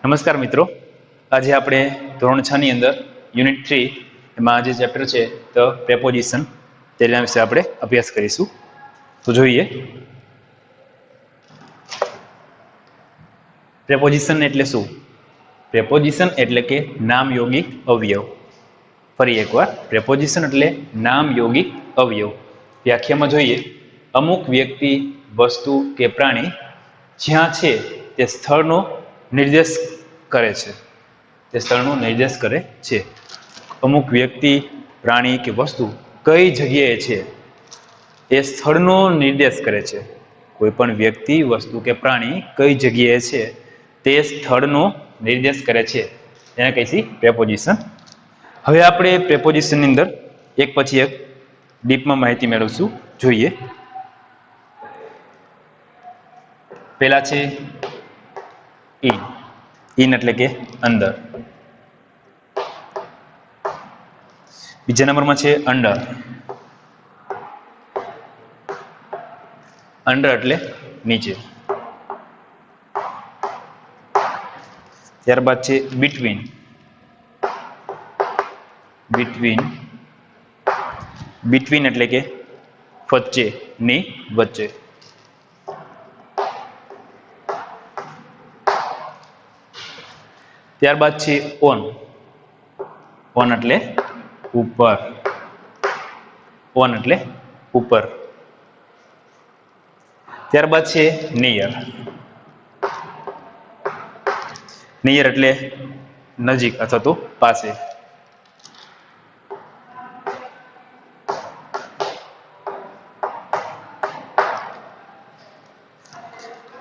નમસ્કાર મિત્રો, આજે આપણે ધોરણ 6 ની અંદર યુનિટ 3 એમાં જે ચેપ્ટર છે ધ પ્રેપોઝિશન તેના વિશે આપણે અભ્યાસ કરીશું. તો જોઈએ, પ્રેપોઝિશન એટલે શું? પ્રેપોઝિશન એટલે કે નામ યોગિક અવયવ. ફરી એકવાર, પ્રેપોઝિશન એટલે નામ યોગિક અવયવ. વ્યાખ્યામાં જોઈએ, અમુક વ્યક્તિ, વસ્તુ કે પ્રાણી જ્યાં છે તે સ્થળનો નિર્દેશ કરે છે. તે સ્થળનો નિર્દેશ કરે છે. અમુક વ્યક્તિ, પ્રાણી કે વસ્તુ કઈ જગ્યાએ છે એ સ્થળનો નિર્દેશ કરે છે. કોઈ પણ વ્યક્તિ, વસ્તુ કે પ્રાણી કઈ જગ્યાએ છે તે સ્થળનો નિર્દેશ કરે છે. એને કહીશું પ્રેપોઝિશન. હવે આપણે પ્રેપોઝિશનની અંદર એક પછી એક ડીપમાં માહિતી મેળવશું. જોઈએ, પહેલા છે ઇન. ઇન એટલે કે અંદર. બીજા નંબરમાં છે અંડર. અંડર એટલે નીચે. ત્યારબાદ છે બિટવીન. બિટવીન. બિટવીન એટલે કે વચ્ચે, ની વચ્ચે. ત્યારબાદ છે ઓન. ઓન એટલે ઉપર. ઓન એટલે ઉપર. ત્યારબાદ છે નિયર. નિયર એટલે નજીક અથવા તો પાસે.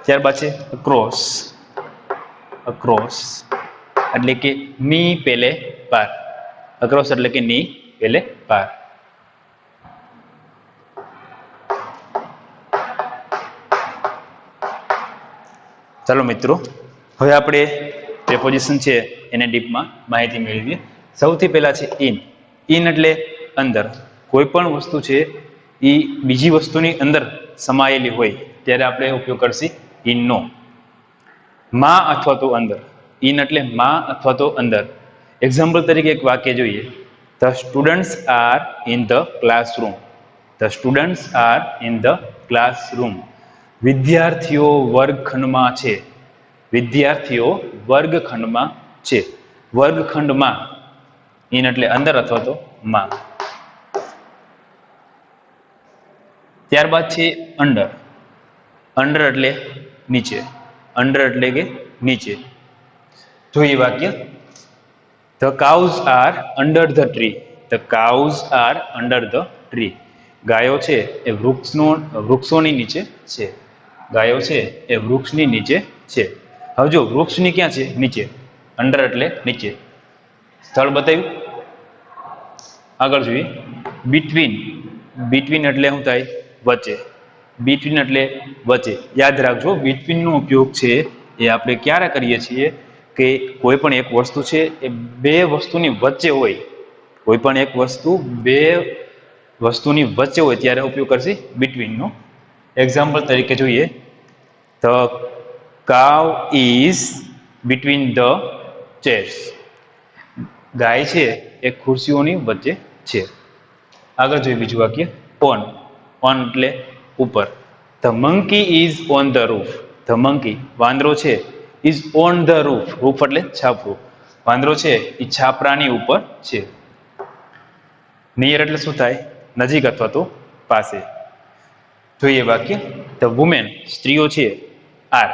ત્યારબાદ છે અક્રોસ. અક્રોસ એટલે કે ની પેલે પાર. અક્રોસ એટલે કે ની પેલે પાર. ચાલો મિત્રો, હવે આપણે પ્રેપોઝિશન છે એને ડીપમાં માહિતી મેળવીએ. સૌથી પહેલા છે ઇન. ઇન એટલે અંદર. કોઈ પણ વસ્તુ છે એ બીજી વસ્તુની અંદર સમાયેલી હોય ત્યારે આપણે ઉપયોગ કરશી ઇનનો. માં અથવા તો અંદર. ઇન એટલે માં અથવા તો અંદર. એક્ઝામ્પલ તરીકે એક વાક્ય જોઈએ, the students are in the classroom. The students are in the classroom. વિદ્યાર્થીઓ વર્ગખંડમાં છે. વિદ્યાર્થીઓ વર્ગખંડમાં છે. વર્ગખંડમાં. ઇન એટલે અંદર અથવા તો માં. ત્યારબાદ છે અંડર. અંડર એટલે નીચે. અંડર એટલે કે નીચે. જોઈએ વાક્ય, the cows are under the tree. The cows are under the tree. ગાયો છે એ વૃક્ષોની નીચે છે. ગાયો છે એ વૃક્ષની નીચે છે. હવે જો વૃક્ષની ક્યાં છે? નીચે. અંડર એટલે નીચે. સ્થળ બતાવ્યું. આગળ જોઈએ, બિટવીન. બિટવીન એટલે શું થાય? વચ્ચે. બિટવીન એટલે વચ્ચે. યાદ રાખજો, બિટવીનનો ઉપયોગ છે એ આપણે ક્યારે કરીએ છીએ કે કોઈ પણ એક વસ્તુ છે એ બે વસ્તુની વચ્ચે હોય. કોઈ પણ એક વસ્તુ બે વસ્તુની વચ્ચે હોય ત્યારે ઉપયોગ કરશે બિટવીનનો. એક્ઝામ્પલ તરીકે જોઈએ, the cow is between the chairs. ગાય છે એ ખુરશીઓની વચ્ચે છે. આગળ જોઈએ બીજું વાક્ય, ઓન. ઓન એટલે ઉપર. The monkey is on the roof. The monkey વાંદરો છે, is on the roof. Roof એટલે છાપરું. વાંદરો છે એ છાપરાની ઉપર છે. નિયર એટલે શું થાય? નજીક અથવા તો પાસે. જોઈએ વાક્ય, ધ વુમેન. સ્ત્રીઓ છે, are.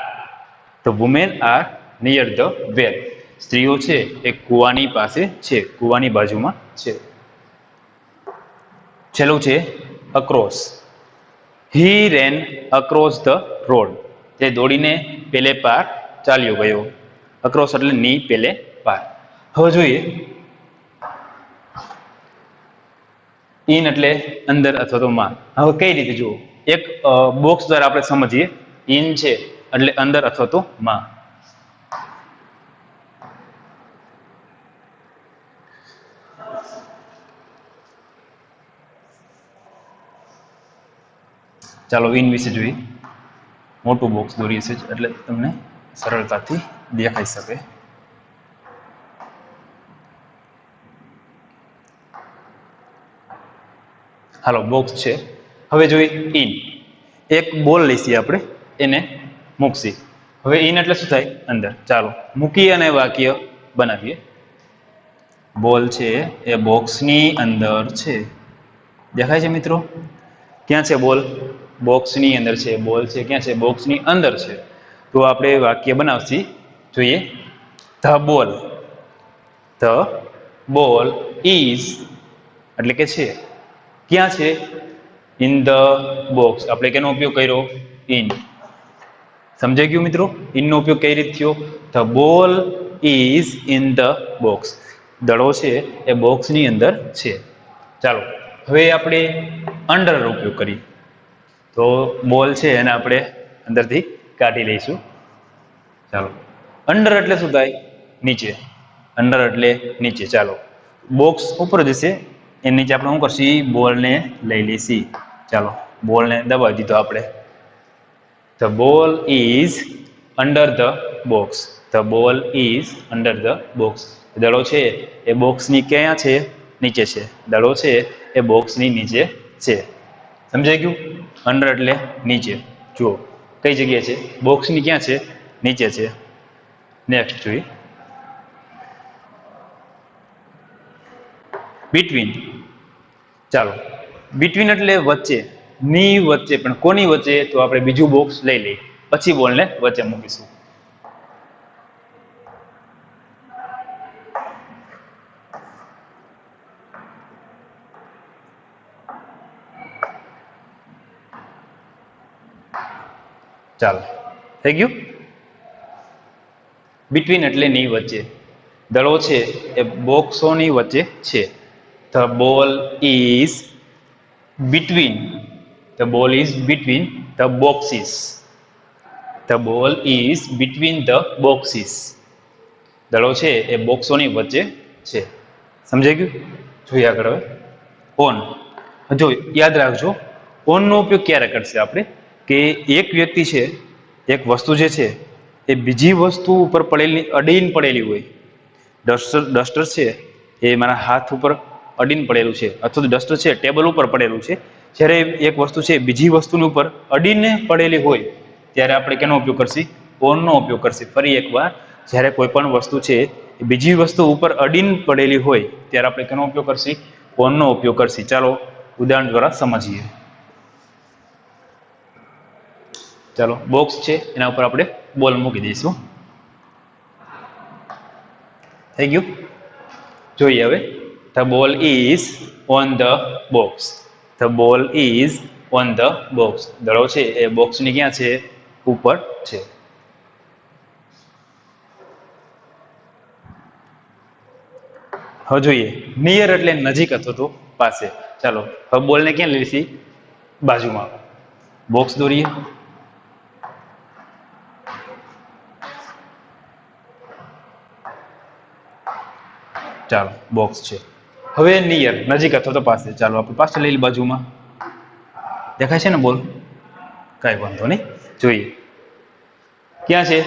The women are near the well. સ્ત્રીઓ છે એ કૂવાની પાસે છે, કૂવાની બાજુમાં છે. છેલ્લું છે across. He rain across the road. તે દોડીને પેલે પાર ચાલ્યો ગયો. અક્રોસ એટલે ની પેલે પાર. હવે જોઈએ, ઇન એટલે અંદર અથવા તો માં. હવે કઈ રીતે જુઓ, એક બોક્સ દ્વારા આપણે સમજીએ. ઇન છે એટલે અંદર અથવા તો માં. ચાલો ઇન વિશે જોઈએ. મોટું બોક્સ દોરીએ છીએ એટલે તમને સરળતાથી દેખાઈ શકે. હાલો બોક્સ છે. હવે જોઈએ ઇન. એક બોલ લઈશી આપણે, એને મૂકશી. હવે ઇન એટલે શું થાય? અંદર. ચાલો મૂકી અને વાક્ય બનાવીએ. બોલ છે એ બોક્સની અંદર છે. દેખાય છે મિત્રો? ક્યાં છે બોલ? બોક્સની અંદર છે. બોલ છે ક્યાં છે? બોક્સની અંદર છે. તો આપણે વાક્ય બનાવશી. જોઈએ the ball. The ball is એટલે કે છે. ક્યાં છે? In the box. આપણે કેનો ઉપયોગ કર્યો? ઇન. સમજાઈ ગયું મિત્રો? ઇનનો ઉપયોગ કઈ રીતે થયો? The ball is in the box. દડો છે એ બોક્સની અંદર છે. ચાલો હવે આપણે અંડરનો ઉપયોગ કરીએ. તો બોલ છે એને આપણે અંદરથી કાઢી લઈશું. ચાલો અંડર એટલે શું થાય? નીચે. અંડર એટલે નીચે. ચાલો બોક્સ ઉપર જશે, એની નીચે આપણે શું કરશી? બોલને લઈ લઈશી. ચાલો બોલને દબાવી દીધો આપણે. The ball is under the box. The ball is under the box. દડો છે એ બોક્સની ક્યાં છે? નીચે છે. દડો છે એ બોક્સની નીચે છે. સમજાઈ ગયું? અંડર એટલે નીચે. જુઓ કઈ જગ્યાએ છે? બોક્સની ક્યાં છે? નીચે છે. નેક્સ્ટ જોઈએ બિટવીન. ચાલો બિટવીન એટલે વચ્ચે, ની વચ્ચે. પણ કોની વચ્ચે? તો આપણે બીજું બોક્સ લઈ લઈએ, પછી બોલને વચ્ચે મૂકીશું. ચાલો થઈ ગયું? બિટવીન એટલે ની વચ્ચે. દડો છે એ બોક્સોની વચ્ચે છે. The ball is between. The ball is between the boxes. The ball is between the boxes. દડો છે એ બોક્સોની વચ્ચે છે. સમજાઈ ગયું? જોઈએ આગળ હવે ઓન. જો યાદ રાખજો, ઓનનો ઉપયોગ ક્યારે કરશે આપણે? કે એક વ્યક્તિ છે, એક વસ્તુ જે છે એ બીજી વસ્તુ ઉપર પડેલી, અડીને પડેલી હોય. ડસ્ટર છે એ મારા હાથ ઉપર અડીને પડેલું છે, અથવા તો ડસ્ટર છે ટેબલ ઉપર પડેલું છે. જ્યારે એક વસ્તુ છે બીજી વસ્તુની ઉપર અડીને પડેલી હોય, ત્યારે આપણે કેનો ઉપયોગ કરશી? ઓનનો ઉપયોગ કરશી. ફરી એકવાર, જ્યારે કોઈ પણ વસ્તુ છે એ બીજી વસ્તુ ઉપર અડીને પડેલી હોય, ત્યારે આપણે કેનો ઉપયોગ કરશી? ઓનનો ઉપયોગ કરશી. ચાલો ઉદાહરણ દ્વારા સમજીએ. ચાલો બોક્સ છે એના ઉપર આપણે બોલ મૂકી દઈશું. થઈ ગયું? જોઈએ હવે the ball is on the box. The ball is on the box. દડો છે એ બોક્સની ક્યાં છે? ઉપર છે. હવે જોઈએ નિયર એટલે નજીક અથવા તો પાસે. ચાલો હવે બોલને ક્યાં લઈ લઈશી? બાજુમાં. બોક્સ દોરીએ. ચાલો બોક્સ છે. હવે નિયર નજીક અથવા તો પાસે. ચાલો આપણે પાસે લઈ બાજુમાં. દેખાય છે ને બોલ? કાંઈ વાંધો નહીં. જોઈએ ક્યાં છે?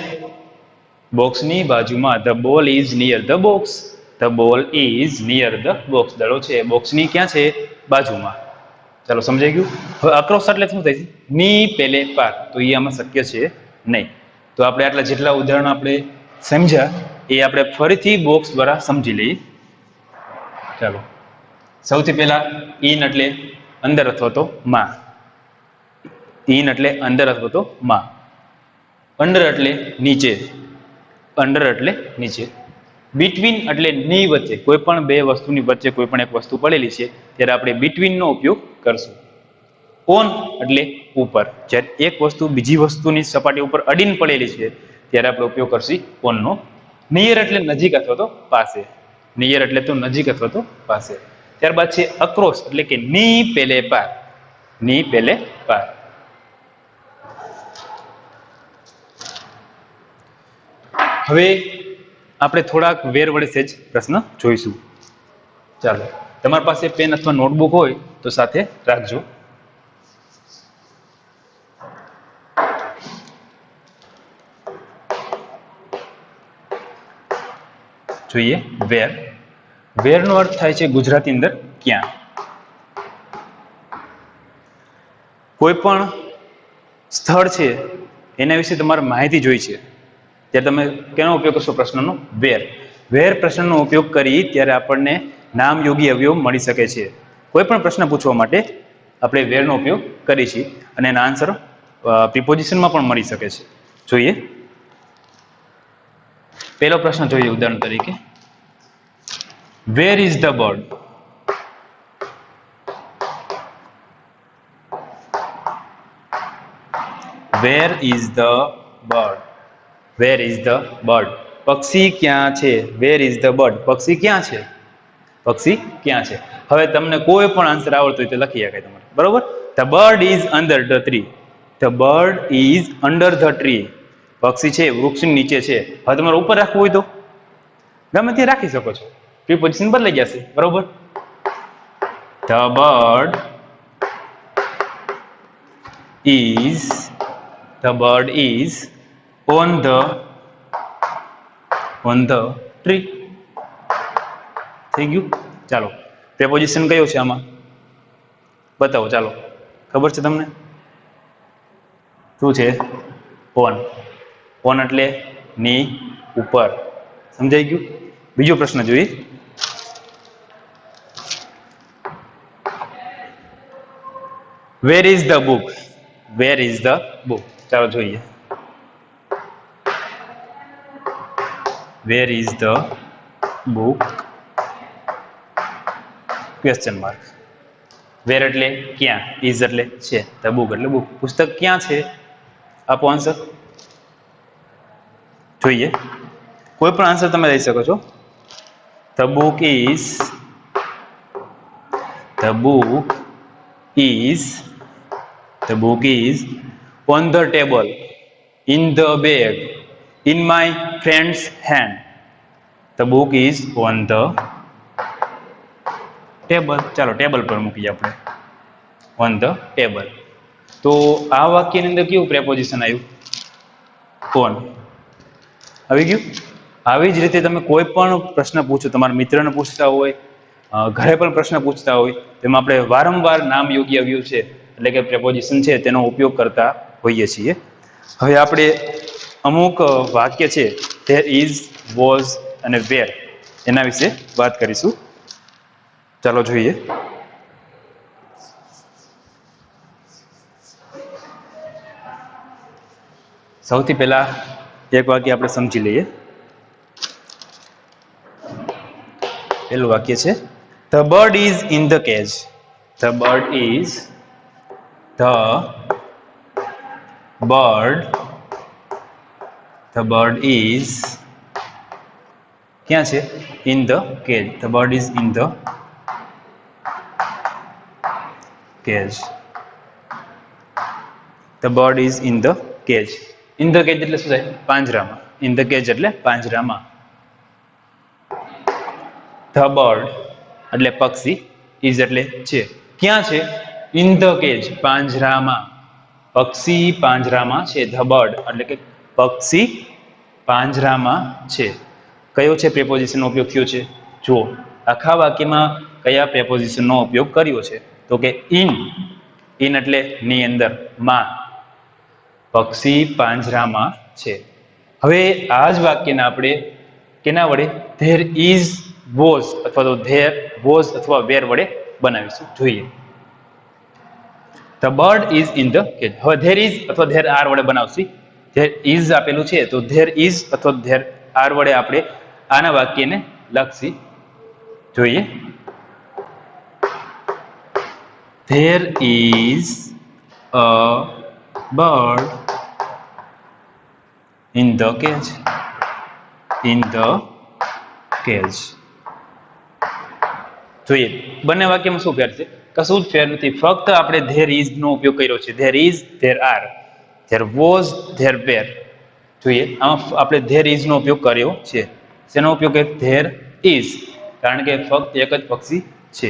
બોક્સની બાજુમાં. The ball is near the box. The ball is near the box. દડો છે બોક્સની ક્યાં છે? બાજુમાં. ચાલો સમજાઈ ગયું? હવે અક્રોસ એટલે શું થાય છે? ની પેલે પાર. તો એ આમાં શક્ય છે નહીં. તો આપણે આટલા જેટલા ઉદાહરણો આપણે સમજ્યા એ આપણે ફરીથી બોક્સ દ્વારા સમજી લઈએ. ચાલો સૌથી પહેલા ઇન એટલે અંદર અથવા તો માં. ઇન એટલે અંદર અથવા તો માં. અંડર એટલે નીચે. અંડર એટલે નીચે. બિટવીન એટલે ની વચ્ચે. કોઈ પણ બે વસ્તુની વચ્ચે કોઈ પણ એક વસ્તુ પડેલી છે ત્યારે આપણે બિટવીનનો ઉપયોગ કરશું. ઓન એટલે ઉપર. જ્યારે એક વસ્તુ બીજી વસ્તુની સપાટી ઉપર અડીને પડેલી છે ત્યારે આપણે ઉપયોગ કરશું ઓનનો. નિયર એટલે નજીક અથવા તો પાસે. નિયર એટલે તો નજીક અથવા તો પાસે. ત્યારબાદ છે અક્રોસ એટલે કે ની પેલે પાર. ની પેલે પાર. હવે આપણે થોડાક વેર વડે સેજ પ્રશ્ન જોઈશું. ચાલો તમારી પાસે પેન અથવા નોટબુક હોય તો સાથે રાખજો. જોઈએ વેર. વેરનો અર્થ થાય છે ગુજરાતી અંદર ક્યાં. કોઈ પણ સ્થળ છે એના વિશે તમારે માહિતી જોઈ છે ત્યારે તમે કેનો ઉપયોગ કરશો? પ્રશ્નનો વેર. વેર પ્રશ્નનો ઉપયોગ કરી ત્યારે આપણને નામયોગી અવયવ મળી શકે છે. કોઈ પણ પ્રશ્ન પૂછવા માટે આપણે વેરનો ઉપયોગ કરીએ છીએ અને એના આન્સર પ્રિપોઝિશનમાં પણ મળી શકે છે. જોઈએ પહેલો પ્રશ્ન જોઈએ ઉદાહરણ તરીકે, વેર is the bird? Wear is the bird? Wear is the bird? પક્ષી ક્યાં છે? વેર ઇઝ ધ બર્ડ? પક્ષી ક્યાં છે? પક્ષી ક્યાં છે? હવે તમને કોઈ પણ આન્સર આવડતો હોય તો લખી શકાય તમારે, બરોબર? The bird is under the tree. The bird is under the tree. પક્ષી છે વૃક્ષની નીચે છે. હવે તમારે ઉપર રાખવું હોય તો ગમે ત્યાં રાખી શકો છો, પ્રિપોઝિશન બદલાઈ જશે, બરોબર? The bird is on the tree. થઈ ગયું? ચાલો, પ્રિપોઝિશન કયો છે આમાં બતાવો. ચાલો, ખબર છે તમને? શું છે? ઓન. ઓન એટલે ની ઉપર. સમજાઈ ગયું? બીજો પ્રશ્ન જોઈએ. Where is the book? Where is the book? ચાલો જોઈએ. Where is the book? Question mark. Where એટલે ક્યાં, ઇઝ એટલે છે, ધ બુક એટલે બુક. પુસ્તક ક્યાં છે? આપો આન્સર. જોઈએ, કોઈ પણ આન્સર તમે લઈ શકો છો. The book is on the table, in the bag, in my friends hand. The book is on the table. ચાલો, ટેબલ પર મૂકીએ આપણે, ઓન ધ ટેબલ. તો આ વાક્યની અંદર કેવું પ્રેપોઝિશન આવ્યું? ઓન. આવી ગયું? આવી જ રીતે તમે કોઈ પણ પ્રશ્ન પૂછો, તમારા મિત્રને પૂછતા હોય, ઘરે પણ પ્રશ્ન પૂછતા હોય, તેમાં આપણે વારંવાર નામ યોગ્ય અવયવ છે એટલે કે પ્રેપોઝિશન છે તેનો ઉપયોગ કરતા હોઈએ છીએ. હવે આપણે અમુક વાક્ય છે ધેર ઇઝ, વોઝ અને વેર એના વિશે વાત કરીશું. ચાલો જોઈએ. સૌથી પહેલા એક વાક્ય આપણે સમજી લઈએ. પેલું વાક્ય છે, the bird is in the cage. The bird is ક્યાં છે? In the cage. The bird is in the cage. The bird is in the cage. In the cage એટલે શું થાય? પાંજરામાં. ઇન ધ કેજ એટલે પાંજરામાં. ધ બર્ડ એટલે પક્ષી, ઇઝ એટલે છે. ક્યાં છે? ઇન ધ કેજ પાંજરામાં. પક્ષી પાંજરામાં છે. ધ બર્ડ એટલે કે પક્ષી પાંજરામાં છે. કયો છે પ્રેપોઝિશનનો ઉપયોગ થયો છે? જુઓ, આખા વાક્યમાં કયા પ્રેપોઝિશનનો ઉપયોગ કર્યો છે? તો કે ઇન. ઇન એટલે ની અંદર, માં. પક્ષી પાંજરામાં છે. હવે આ જ વાક્યને આપણે કેના વડે? ધેર ઇઝ, વોઝ અથવા તો ધેર વોઝ અથવા વેર વડે બનાવીશું. જોઈએ. The bird is in the cage. હવે ધેર ઇઝ અથવા ધેર આર વડે બનાવશી. ધેર ઇઝ આપેલું છે તો ધેર ઇઝ અથવા ધેર આર વડે આપણે આના વાક્યને લખશી. જોઈએ. There is a bird in the cage. In the cage. જોઈએ, બંને વાક્યમાં શું ફેર છે? કશું જ ફેર નથી. ફક્ત આપણે ધેર ઇઝ નો ઉપયોગ કર્યો છે. There is, there are, there was, there were. જોઈએ, આમાં આપણે ધેર ઇઝ નો ઉપયોગ કર્યો છે. શેનો ઉપયોગ? ધેર ઇઝ, કારણ કે ફક્ત એક જ પક્ષી છે.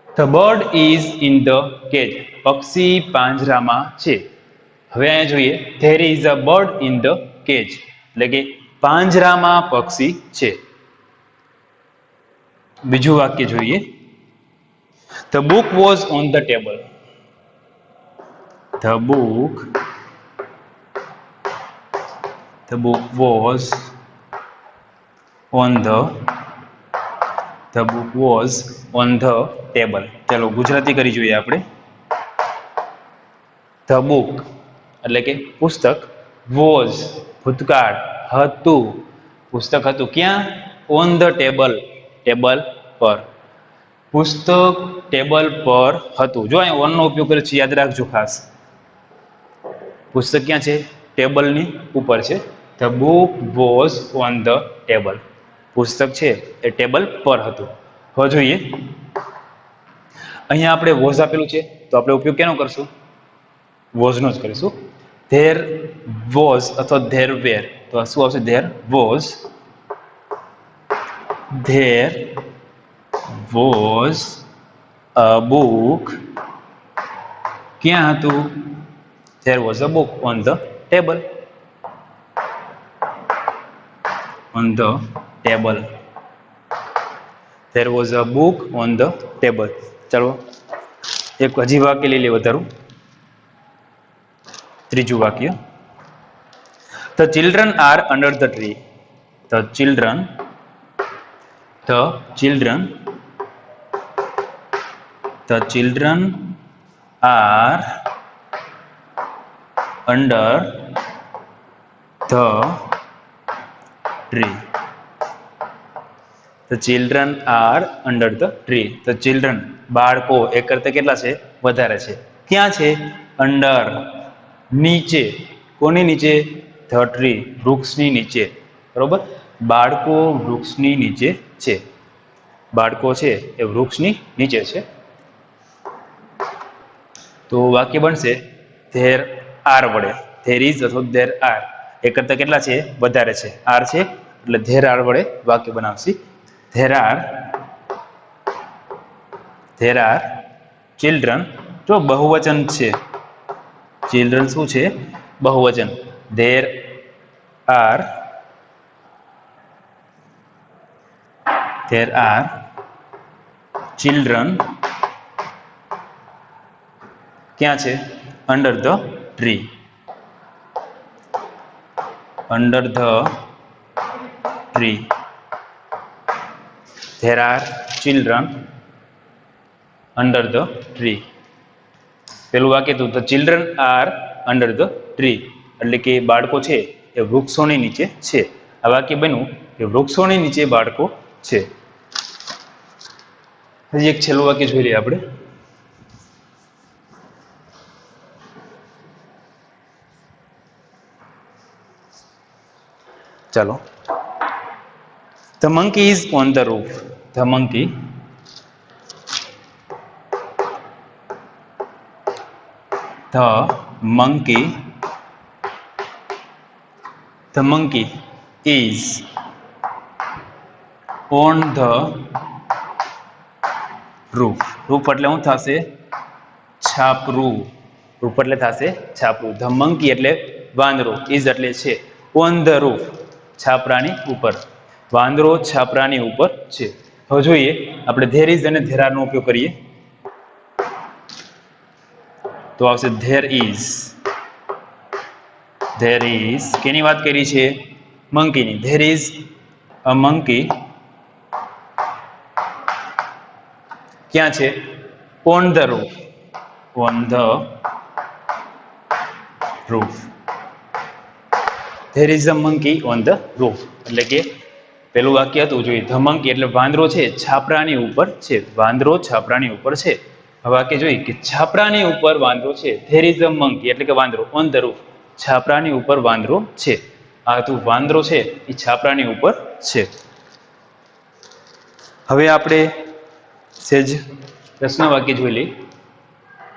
The bird is in the cage. પક્ષી પાંજરામાં છે. હવે અહીંયા જોઈએ, there is a bird in the cage એટલે કે પાંજરામાં પક્ષી છે. બીજું વાક્ય જોઈએ, the book was on the table. The book was on the book was on the table. ચાલો ગુજરાતી કરી જોઈએ આપણે. The book એટલે કે પુસ્તક, was ભૂતકાળ, હતું પુસ્તક હતું ક્યાં? On the table, ટેબલ પર. પુસ્તક ટેબલ પર હતું. જો અહીં ઓન નો ઉપયોગ કરે છે, યાદ રાખજો ખાસ. પુસ્તક ક્યાં છે? ટેબલની ઉપર છે. The book was on the table. પુસ્તક છે એ ટેબલ પર હતું. હવે જોઈએ અહીંયા આપણે was આપેલું છે તો આપણે ઉપયોગ કેનો કરશું? was નો જ કરીશું. There was અથવા there were તો શું આવશે? There was a book. ક્યાં હતું? There was a book on the table. On the table. There was a book on the table. ચાલો એક હજી વાક્ય લઈ લે વધારું. ત્રીજું વાક્ય. The children are under the tree. The children are under the tree. The children are under the tree. The children બાળકો એક કરતા કેટલા છે? વધારે છે. ક્યાં છે? અંડર નીચે. કોની નીચે? The tree વૃક્ષની નીચે. બરોબર. બાળકો વૃક્ષની નીચે છે. બાળકો છે એ વૃક્ષની નીચે છે. તો વાક્ય બનશે there are વડે. there is અથવા there are એક કરતા કેટલા છે? વધારે છે. are છે એટલે there are વડે વાક્ય બનાવશે. there are children. જો બહુવચન છે, children શું છે? બહુવચન. there are children ક્યાં છે? under the tree. under the tree. There are children under the tree. પેલું વાક્ય હતું the children are under the tree એટલે કે બાળકો છે એ વૃક્ષોની નીચે છે. આ વાક્ય બન્યું કે વૃક્ષોની નીચે બાળકો છે. હજી એક છેલ્લું વાક્ય જોઈ લઈએ આપણે. ચાલો. The monkey is on the roof. The monkey is on the roof. roof એટલે શું થશે? છાપરું. roof એટલે થશે છાપરું. The monkey એટલે વાંદરો. is એટલે છે. on the roof છાપરાની ઉપર. વાંદરો છાપરાની ઉપર છે. હવે જોઈએ આપણે there is અને there are નો ઉપયોગ કરીએ તો આવશે there is. કેની વાત કરી છે? મંકીની. there is a monkey. ક્યાં છે? on the roof. there is a monkey on the roof એટલે કે પેલું વાક્ય હતું જોઈએ the monkey એટલે વાંદરો છે છાપરાની ઉપર છે. વાંદરો છાપરાની ઉપર છે. હવે વાક્ય જોઈએ કે છાપરાની ઉપર વાંદરો છે. there is a monkey એટલે કે વાંદરો on the roof છાપરાની ઉપર વાંદરો છે. આ હતું વાંદરો છે એ છાપરાની ઉપર છે. હવે આપણે સેજ પ્રશ્ન વાક્ય જોઈ લઈએ.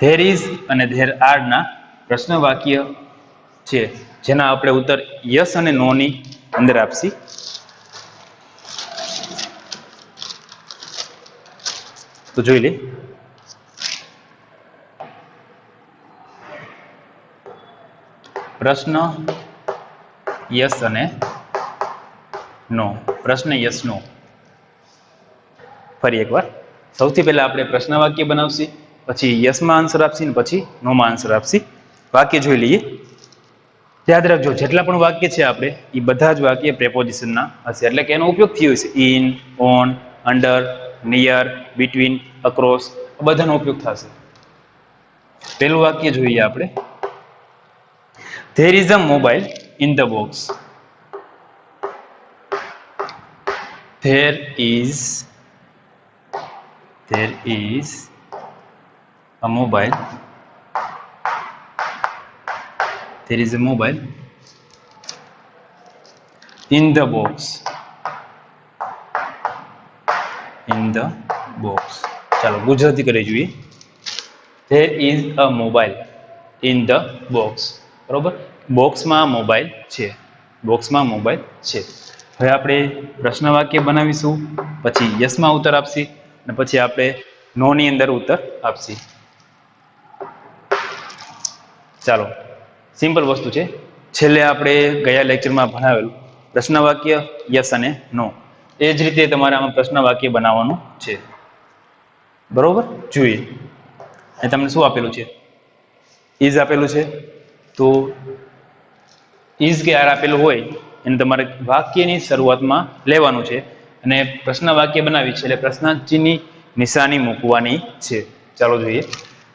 there is અને there are ના પ્રશ્ન વાક્ય છે જેના આપણે ઉત્તર યસ અને નો ની અંદર આપશી. તો જોઈ લે. પ્રશ્ન યસ અને નો. પ્રશ્ન યસ નો. ફરી એકવાર સૌથી પહેલા આપણે પ્રશ્ન વાક્ય બનાવશી, પછી યસમાં આન્સર આપશી ને પછી નોમાં આન્સર આપશી. વાક્ય જોઈ લઈએ. યાદ રાખજો, જેટલા પણ વાક્ય છે આપણે એ બધા જ વાક્ય પ્રેપોઝિશનના હશે, એટલે કે એનો ઉપયોગ થયો છે. In, on, under, near, between, across, બધાનો ઉપયોગ થશે. પહેલું વાક્ય જોઈએ આપણે. There is a mobile in the box. There is a mobile. There is a mobile in the box. In the box. ચાલો ગુજરાતી કરી જોઈએ. There is a mobile in the box. બરોબર, બોક્સમાં મોબાઈલ છે. બોક્સમાં મોબાઈલ છે. હવે આપણે પ્રશ્ન વાક્ય બનાવીશું, પછી યસમાં ઉત્તર આપશી, અને પછી આપણે નોની અંદર ઉત્તર આપશી. ચાલો, સિમ્પલ વસ્તુ છે. છેલ્લે આપણે ગયા લેક્ચરમાં ભણાવેલું પ્રશ્ન વાક્ય યસ અને નો, એ જ રીતે તમારે આમાં પ્રશ્ન વાક્ય બનાવવાનું છે. બરોબર, જોઈએ એ તમને શું આપેલું છે. ઇઝ આપેલું છે, તો ઇઝ કે આર આપેલું હોય એને તમારે વાક્યની શરૂઆતમાં લેવાનું છે, અને પ્રશ્ન વાક્ય બનાવી છે એટલે પ્રશ્ન ચિહ્નની નિશાની મૂકવાની છે. ચાલો જોઈએ.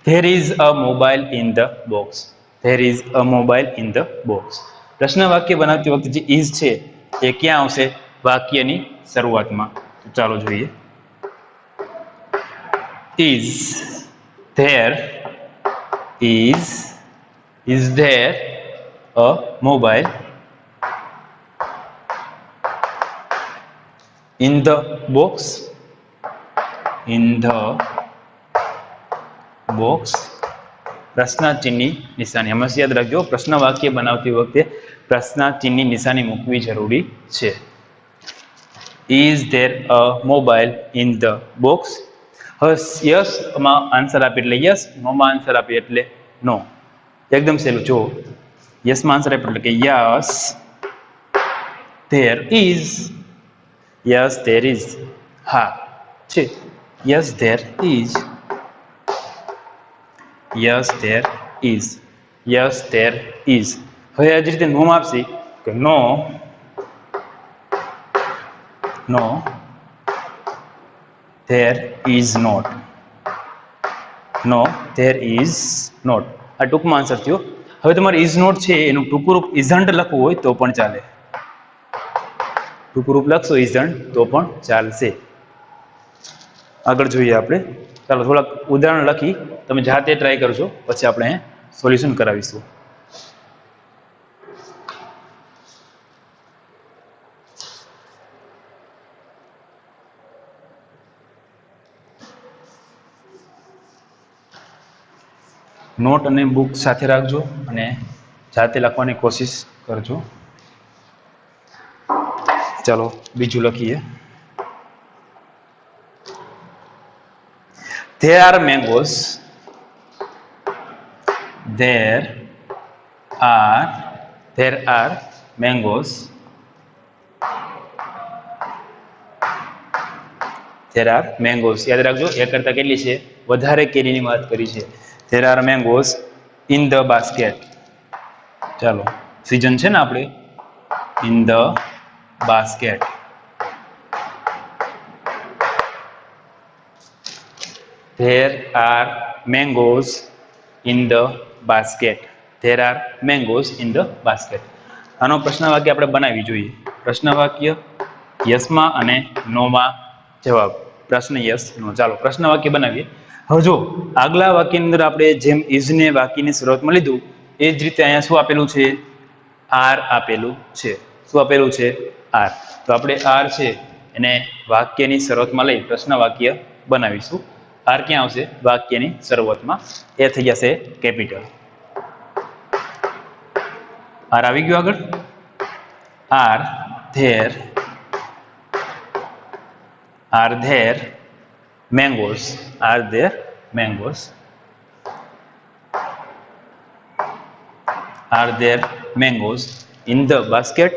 There is a mobile in the box. There is a mobile in the box. પ્રશ્ન વાક્ય બનાવતી વખતે જે ઇઝ છે એ ક્યાં આવશે? વાક્યની શરૂઆતમાં. તો ચાલો જોઈએ. Is there a mobile in the box? In the box. પ્રશ્ન ચિહ્નની નિશાની હંમેશા યાદ રાખજો. પ્રશ્ન વાક્ય બનાવતી વખતે પ્રશ્ન ચિહ્નની નિશાની મૂકવી જરૂરી છે. Is there a mobile in the box? હવે યસ માં આન્સર આપે એટલે યસ, નો માં આન્સર આપે એટલે નો. એકદમ સહેલું. જો યસ માં આન્સર આપે એટલે કે yes there is. Yes there is. હા છે. Yes there is. Yes there is. Yes there is. હવે આ જ રીતે નો માં આપશે કે નો there is not. No there is not. આ ટૂંકમાં આન્સર થયો. હવે તમારે ઇઝ નોટ છે એનું ટૂંકું રૂપ ઇઝન્ટ લખવું હોય તો પણ ચાલે. ટૂંકું રૂપ લખશો ઇઝન્ટ તો પણ ચાલશે. આગળ જોઈએ આપણે. ચાલો થોડાક ઉદાહરણ લખી તમે જાતે ટ્રાય કરજો, પછી આપણે સોલ્યુશન કરાવીશું. નોટ અને બુક સાથે રાખજો અને જાતે લખવાની કોશિશ કરજો. ચાલો બીજું લખીએ. There are mangoes. There are mangoes. There are mangoes. યાદ રાખજો, એક કરતા કેટલી છે? વધારે કેરીની વાત કરી છે. There are mangoes in the basket. ચાલો, સીઝન છે ને આપણે. In the basket. There are mangoes in the basket. There are mangoes in the basket. આનો પ્રશ્ન વાક્ય આપણે બનાવવી જોઈએ. પ્રશ્ન વાક્ય યસમાં અને નોમાં જવાબ. પ્રશ્ન યસ નો. ચાલો પ્રશ્ન વાક્ય બનાવીએ. હવે જો આગલા વાક્યની અંદર આપણે જેમ ઇઝને વાક્યની શરૂઆતમાં લીધું એ જ રીતે અહીંયા શું આપેલું છે? આર આપેલું છે. શું આપેલું છે? આર. તો આપણે આર છે એને વાક્યની શરૂઆતમાં લઈ પ્રશ્ન વાક્ય બનાવીશું. આર ક્યાં આવશે? વાક્યની શરૂઆતમાં. એ થઈ જશે કેપિટલ. આર આવી ગયું આગળ. Are there mangoes. Are there mangoes? Are there mangoes in the basket?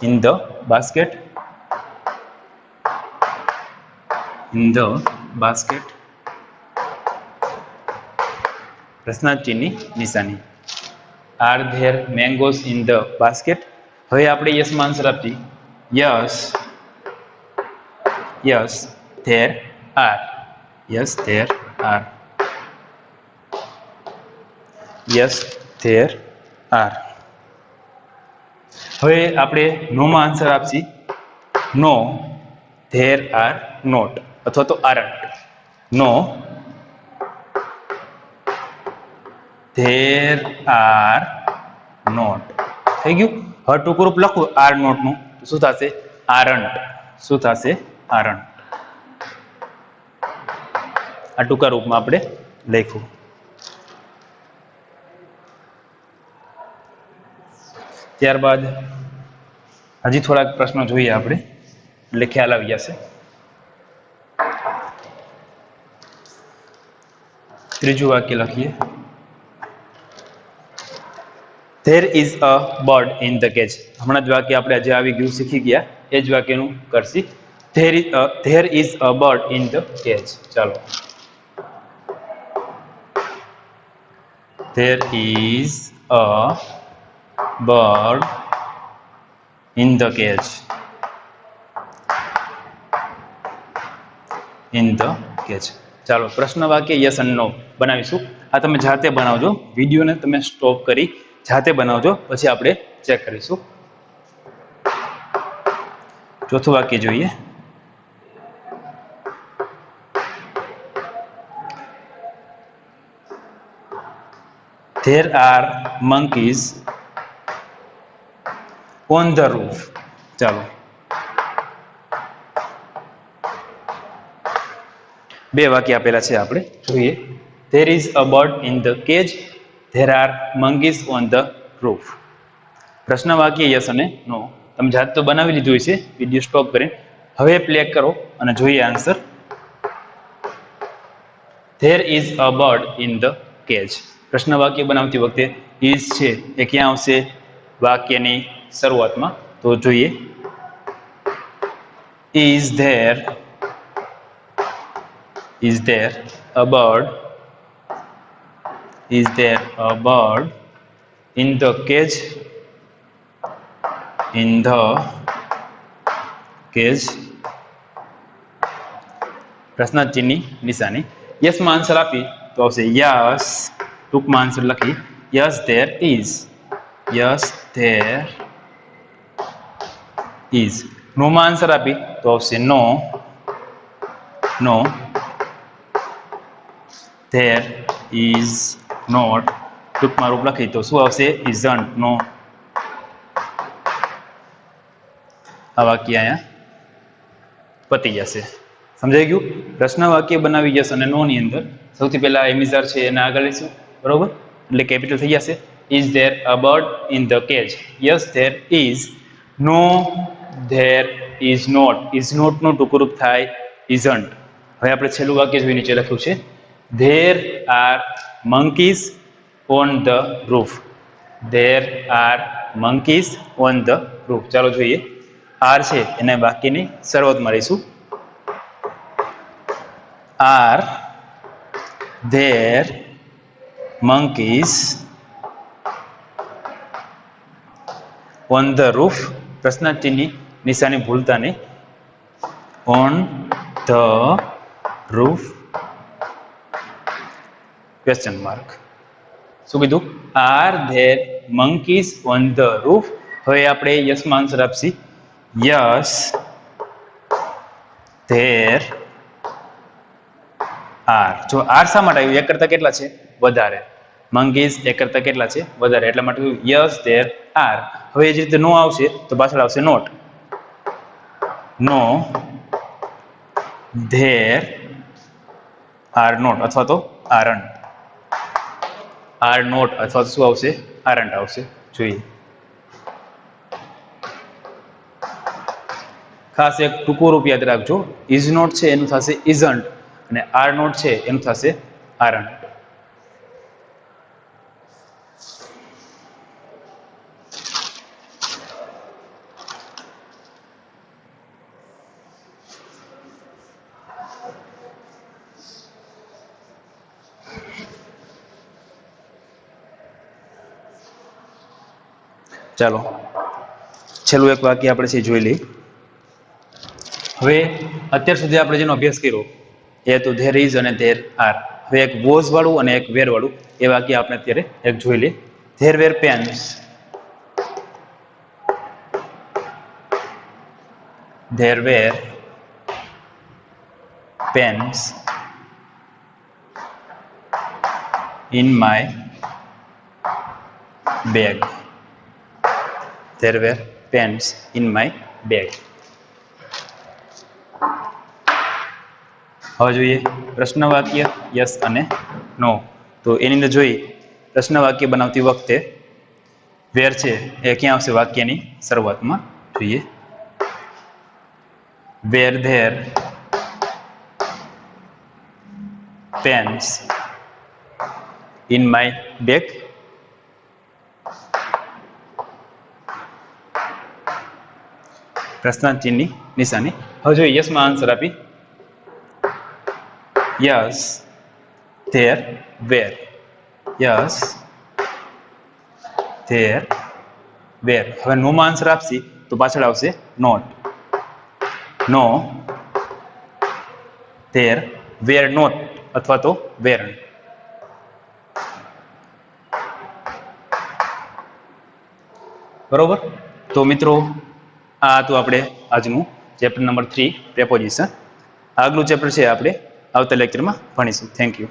In the basket. In the basket. પ્રશ્નાર્થ ચિહ્નની નિશાની. Are there mangoes in the basket? હવે આપણે યસમાં આન્સર આપી. Yes, yes there are. Yes there are. Yes there are. હવે આપણે નોમાં આન્સર આપશી. નો ધેર આર નોટ અથવા તો aren't. No there are not. થઈ ગયું. હવે ટૂંકું રૂપ લખું આર નોટ નું તો શું થશે? આરન્ટ. શું થશે? આરન્ટ. આ ટૂંકા રૂપમાં આપણે લખ્યું. ત્યારબાદ હજી થોડાક પ્રશ્નો જોઈએ આપણે એટલે ખ્યાલ આવી જશે. ત્રીજું વાક્ય લખીએ. There is a bird in the cage. હમણાં જ વાક્ય આપણે જે આવી ગયું શીખી ગયા એ જ વાક્યનું કરશી. There is a bird in the cage. ચાલો. There is a bird in the cage. In the cage. ચાલો પ્રશ્ન વાક્ય યસ અને નો બનાવીશું. આ તમે જાતે બનાવજો. વિડીયોને તમે સ્ટોપ કરી જાતે બનાવજો, પછી આપણે ચેક કરીશું. ચોથું વાક્ય જોઈએ. There are monkeys on the roof. ચાલો. બે વાક્ય આપેલા છે આપણે જોઈએ. There is a bird in the cage. There are monkeys on the roof. પ્રશ્ન વાક્ય યસ અને નો. તમે જાત તો બનાવી લીધું છે વિડીયો સ્ટોપ કરીને. હવે પ્લે કરો અને જોઈએ answer. There is a bird in the cage. પ્રશ્ન વાક્ય બનાવતી વખતે is છે એ ક્યાં આવશે? વાક્યની શરૂઆતમાં. તો જોઈએ. Is there a bird? Is there a bird in the cage? In the cage. પ્રશ્નાર્થની નિશાની. યસમાં આન્સર આપી તો આવશે યસ. ટૂંકમાં આન્સર લખી yes there is. Yes there is. નોમાં આન્સર આપી તો આવશે no. No there is not. ટૂંકમાં રૂપ લખી તો શું આવશે? ઇઝન્ટ. નો. આ વાક્ય અહીંયા પતી જશે. સમજાઈ ગયું? પ્રશ્ન વાક્ય બનાવી યસ અને નો ની અંદર સૌથી પહેલા એમિઝાર છે એને આગળ લઈશું. બરોબર? એટલે કેપિટલ થઈ જશે. Is there a bird in the cage? Yes there is. No there is not. Is not નું ટૂંકું રૂપ થાય ઇઝન્ટ. હવે આપણે છેલ્લું વાક્ય જોઈ નીચે લખ્યું છે. There are monkeys on the roof. There are monkeys on the roof. ચાલો જોઈએ. આર છે એને વાક્યની શરૂઆતમાં લઈશું. Are there monkeys on the roof? પ્રશ્નાર્થની નિશાની ભૂલતા નહીં. On the roof? Question mark. શું કીધું? Are there monkeys on the roof? હવે આપણે યસમાં આન્સર આપશી. Yes there are. જો આર શા માટે આવ્યું? એક કરતા કેટલા છે? વધારે. મંકીઝ એક કરતા કેટલા છે? વધારે. એટલા માટે યસ ધેર આર. હવે જે રીતે નો આવશે તો પાછળ આવશે not. No there are not અથવા તો આરન્ટ. આર નોટ અથવા તો શું આવશે? આરન્ટ આવશે. જોઈએ. ખાસ એક ટૂંકું રૂપ યાદ રાખજો. ઇઝ નોટ છે એનું થશે ઇઝન્ટ અને આર નોટ છે એનું થશે આરન્ટ. ચાલો છેલ્લું એક વાક્ય આપણે છે જોઈ લઈએ. હવે અત્યાર સુધી આપણે જેનો અભ્યાસ કર્યો એ તો ધેર ઇઝ અને ધેર આર. હવે એક વોઝ વાળું અને એક વેર વાળું એ વાક્ય આપણે અત્યારે એક જોઈ લઈએ. There were pens. There were pens in my bag. There were pens in my bag. હવે જોઈએ પ્રશ્ન વાક્ય યસ અને નો. તો એની અંદર જોઈ પ્રશ્ન વાક્ય બનાવતી વખતે વેર છે એ ક્યાં આવશે વાક્યની શરૂઆતમાં જોઈએ. Were there pens in my bag? પ્રશ્નાર્થ ચિહ્નની નિશાની. હવે જોઈએ યસમાં આન્સર આપી. Yes there were. Yes there were. હવે નોમાં આન્સર આપશી તો પાછળ આવશે not. No there were not અથવા તો વેરન્ટ. બરોબર. તો મિત્રો આ હતું આપણે આજનું ચેપ્ટર નંબર 3 પ્રેપોઝિશન. આગલું ચેપ્ટર છે આપણે આવતા લેક્ચરમાં ભણીશું. Thank you.